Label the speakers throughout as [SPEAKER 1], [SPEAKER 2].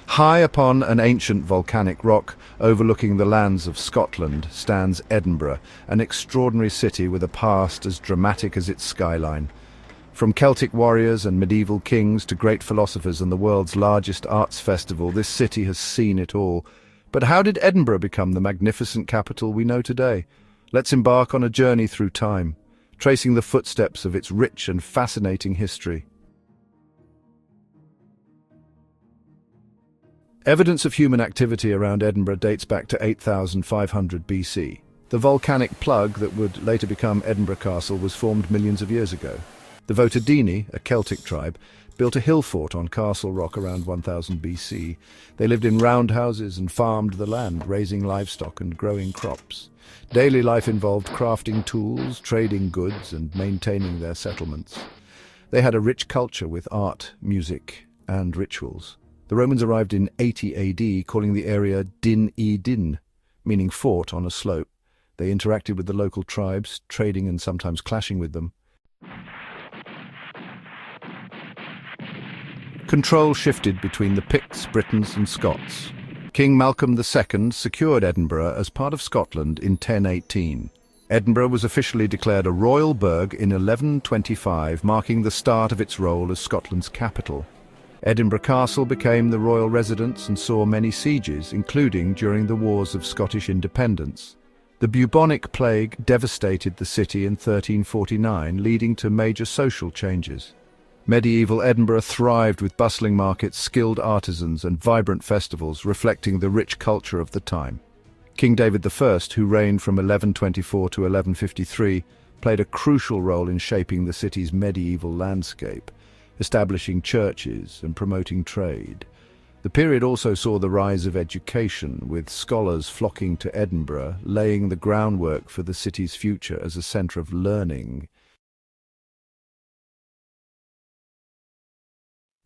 [SPEAKER 1] High upon an ancient volcanic rock overlooking the lands of Scotland stands Edinburgh, an extraordinary city with a past as dramatic as its skyline. From Celtic warriors and medieval kings to great philosophers and the world's largest arts festival, this city has seen it all. But how did Edinburgh become the magnificent capital we know today? Let's embark on a journey through time, tracing the footsteps of its rich and fascinating history. Evidence of human activity around Edinburgh dates back to 8500 BC. The volcanic plug that would later become Edinburgh Castle was formed millions of years ago. The Votadini, a Celtic tribe, built a hill fort on Castle Rock around 1000 BC. They lived in roundhouses and farmed the land, raising livestock and growing crops. Daily life involved crafting tools, trading goods, and maintaining their settlements. They had a rich culture with art, music, and rituals. The Romans arrived in 80 AD, calling the area Din Eidyn, meaning fort on a slope. They interacted with the local tribes, trading and sometimes clashing with them. Control shifted between the Picts, Britons and Scots. King Malcolm II secured Edinburgh as part of Scotland in 1018. Edinburgh was officially declared a royal burgh in 1125, marking the start of its role as Scotland's capital. Edinburgh Castle became the royal residence and saw many sieges, including during the Wars of Scottish Independence. The bubonic plague devastated the city in 1349, leading to major social changes. Medieval Edinburgh thrived with bustling markets, skilled artisans, and vibrant festivals, reflecting the rich culture of the time. King David I, who reigned from 1124 to 1153, played a crucial role in shaping the city's medieval landscape, establishing churches and promoting trade. The period also saw the rise of education, with scholars flocking to Edinburgh, laying the groundwork for the city's future as a centre of learning.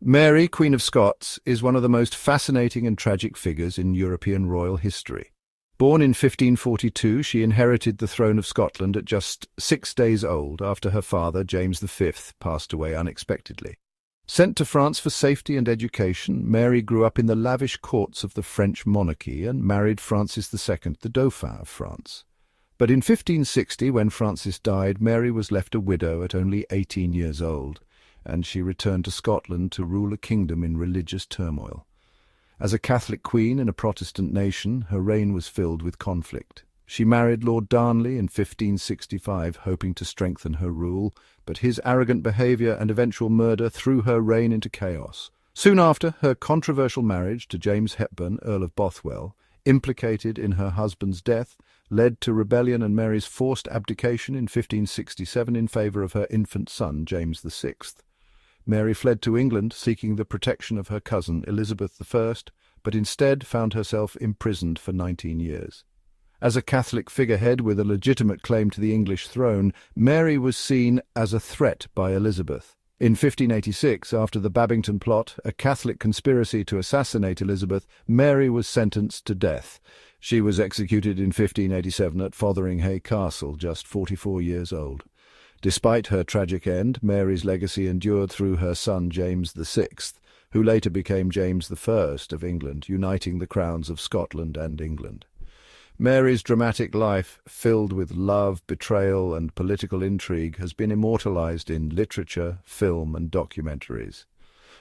[SPEAKER 1] Mary, Queen of Scots, is one of the most fascinating and tragic figures in European royal history. Born in 1542, she inherited the throne of Scotland at just 6 days old after her father, James V, passed away unexpectedly. Sent to France for safety and education, Mary grew up in the lavish courts of the French monarchy and married Francis II, the Dauphin of France. But in 1560, when Francis died, Mary was left a widow at only 18 years old, and she returned to Scotland to rule a kingdom in religious turmoil. As a Catholic queen in a Protestant nation, her reign was filled with conflict. She married Lord Darnley in 1565, hoping to strengthen her rule, but his arrogant behaviour and eventual murder threw her reign into chaos. Soon after, her controversial marriage to James Hepburn, Earl of Bothwell, implicated in her husband's death, led to rebellion and Mary's forced abdication in 1567 in favour of her infant son, James VI. Mary fled to England, seeking the protection of her cousin, Elizabeth I, but instead found herself imprisoned for 19 years. As a Catholic figurehead with a legitimate claim to the English throne, Mary was seen as a threat by Elizabeth. In 1586, after the Babington Plot, a Catholic conspiracy to assassinate Elizabeth, Mary was sentenced to death. She was executed in 1587 at Fotheringhay Castle, just 44 years old. Despite her tragic end, Mary's legacy endured through her son James VI, who later became James I of England, uniting the crowns of Scotland and England. Mary's dramatic life, filled with love, betrayal, and political intrigue, has been immortalized in literature, film, and documentaries.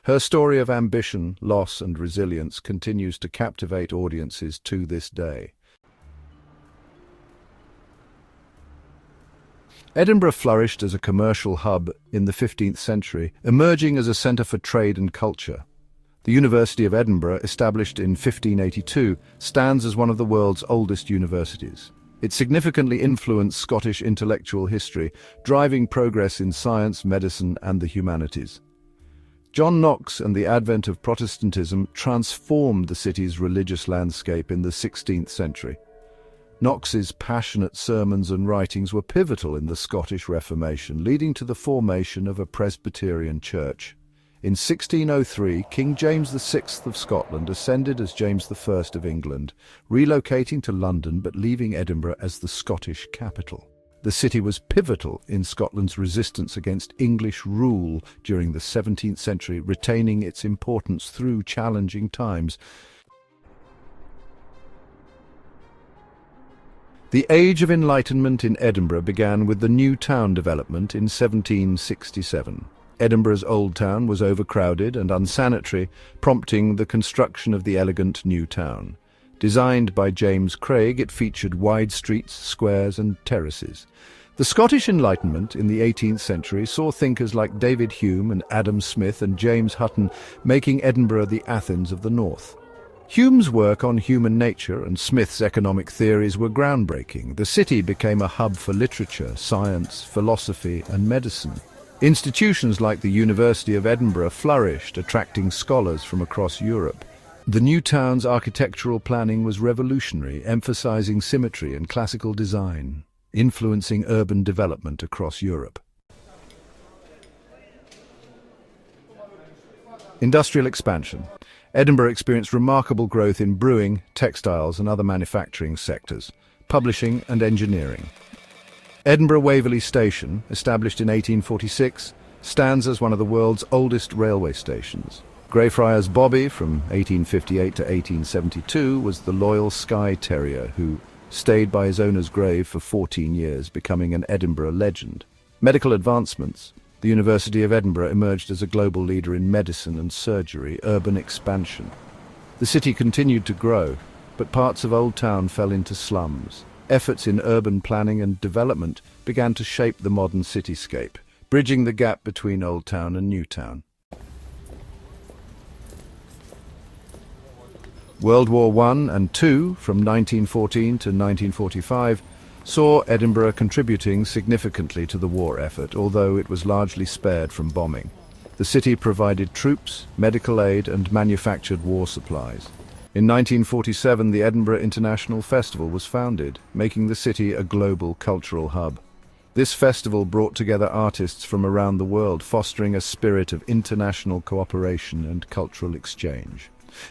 [SPEAKER 1] Her story of ambition, loss, and resilience continues to captivate audiences to this day. Edinburgh flourished as a commercial hub in the 15th century, emerging as a centre for trade and culture. The University of Edinburgh, established in 1582, stands as one of the world's oldest universities. It significantly influenced Scottish intellectual history, driving progress in science, medicine, and the humanities. John Knox and the advent of Protestantism transformed the city's religious landscape in the 16th century. Knox's passionate sermons and writings were pivotal in the Scottish Reformation, leading to the formation of a Presbyterian church. In 1603, King James VI of Scotland ascended as James I of England, relocating to London but leaving Edinburgh as the Scottish capital. The city was pivotal in Scotland's resistance against English rule during the 17th century, retaining its importance through challenging times. The Age of Enlightenment in Edinburgh began with the new town development in 1767. Edinburgh's old town was overcrowded and unsanitary, prompting the construction of the elegant new town. Designed by James Craig, it featured wide streets, squares and terraces. The Scottish Enlightenment in the 18th century saw thinkers like David Hume and Adam Smith and James Hutton making Edinburgh the Athens of the North. Hume's work on human nature and Smith's economic theories were groundbreaking. The city became a hub for literature, science, philosophy and medicine. Institutions like the University of Edinburgh flourished, attracting scholars from across Europe. The new town's architectural planning was revolutionary, emphasizing symmetry and classical design, influencing urban development across Europe. Industrial expansion. Edinburgh experienced remarkable growth in brewing, textiles and other manufacturing sectors, publishing and engineering. Edinburgh Waverley Station, established in 1846, stands as one of the world's oldest railway stations. Greyfriars Bobby, from 1858 to 1872, was the loyal Skye Terrier who stayed by his owner's grave for 14 years, becoming an Edinburgh legend. Medical advancements. The University of Edinburgh emerged as a global leader in medicine and surgery. Urban expansion. The city continued to grow, but parts of Old Town fell into slums. Efforts in urban planning and development began to shape the modern cityscape, bridging the gap between Old Town and New Town. World War I and II, from 1914 to 1945, saw Edinburgh contributing significantly to the war effort, although it was largely spared from bombing. The city provided troops, medical aid and manufactured war supplies. In 1947, the Edinburgh International Festival was founded, making the city a global cultural hub. This festival brought together artists from around the world, fostering a spirit of international cooperation and cultural exchange.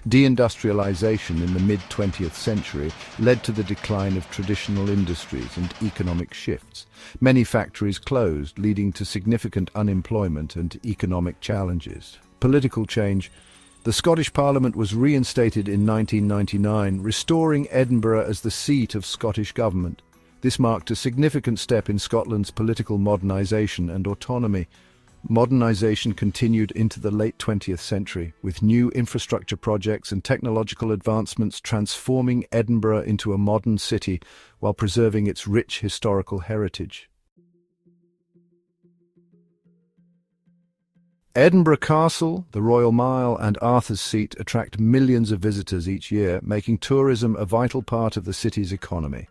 [SPEAKER 1] Deindustrialization in the mid-20th century led to the decline of traditional industries and economic shifts. Many factories closed, leading to significant unemployment and economic challenges. Political change. The Scottish Parliament was reinstated in 1999, restoring Edinburgh as the seat of Scottish government. This marked a significant step in Scotland's political modernisation and autonomy. Modernisation continued into the late 20th century, with new infrastructure projects and technological advancements transforming Edinburgh into a modern city while preserving its rich historical heritage. Edinburgh Castle, the Royal Mile and Arthur's Seat attract millions of visitors each year, making tourism a vital part of the city's economy.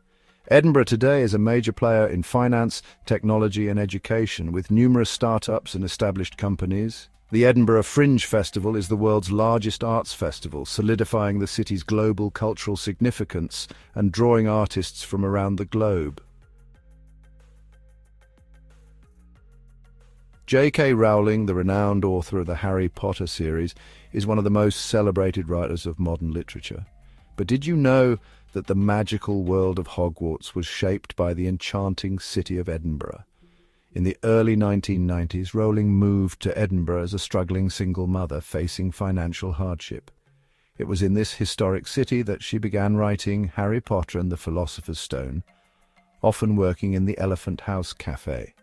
[SPEAKER 1] Edinburgh today is a major player in finance, technology and education, with numerous startups and established companies. The Edinburgh Fringe Festival is the world's largest arts festival, solidifying the city's global cultural significance and drawing artists from around the globe. J.K. Rowling, the renowned author of the Harry Potter series, is one of the most celebrated writers of modern literature. But did you know that the magical world of Hogwarts was shaped by the enchanting city of Edinburgh? In the early 1990s, Rowling moved to Edinburgh as a struggling single mother facing financial hardship. It was in this historic city that she began writing Harry Potter and the Philosopher's Stone, often working in the Elephant House Cafe,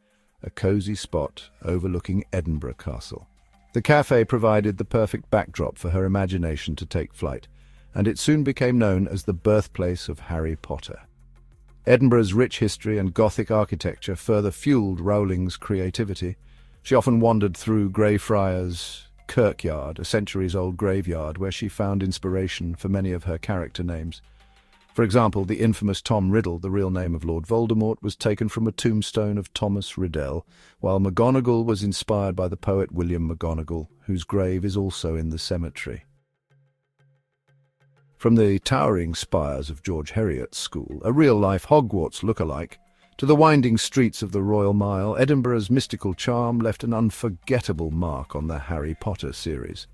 [SPEAKER 1] a cosy spot overlooking Edinburgh Castle. The cafe provided the perfect backdrop for her imagination to take flight, and it soon became known as the birthplace of Harry Potter. Edinburgh's rich history and Gothic architecture further fueled Rowling's creativity. She often wandered through Greyfriars Kirkyard, a centuries-old graveyard, where she found inspiration for many of her character names. For example, the infamous Tom Riddle, the real name of Lord Voldemort, was taken from a tombstone of Thomas Riddell, while McGonagall was inspired by the poet William McGonagall, whose grave is also in the cemetery. From the towering spires of George Heriot's school, a real-life Hogwarts look-alike, to the winding streets of the Royal Mile, Edinburgh's mystical charm left an unforgettable mark on the Harry Potter series.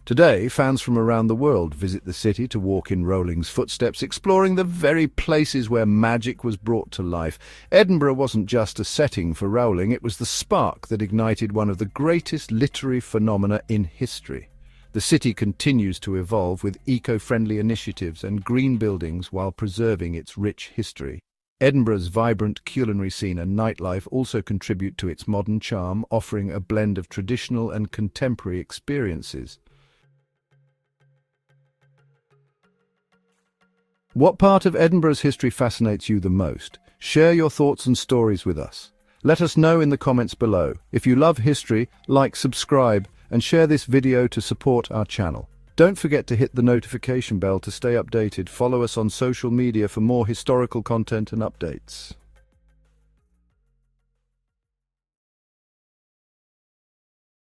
[SPEAKER 1] Today, fans from around the world visit the city to walk in Rowling's footsteps, exploring the very places where magic was brought to life. Edinburgh wasn't just a setting for Rowling, it was the spark that ignited one of the greatest literary phenomena in history. The city continues to evolve with eco-friendly initiatives and green buildings while preserving its rich history. Edinburgh's vibrant culinary scene and nightlife also contribute to its modern charm, offering a blend of traditional and contemporary experiences. What part of Edinburgh's history fascinates you the most? Share your thoughts and stories with us. Let us know in the comments below. If you love history, like, subscribe, and share this video to support our channel. Don't forget to hit the notification bell to stay updated. Follow us on social media for more historical content and updates.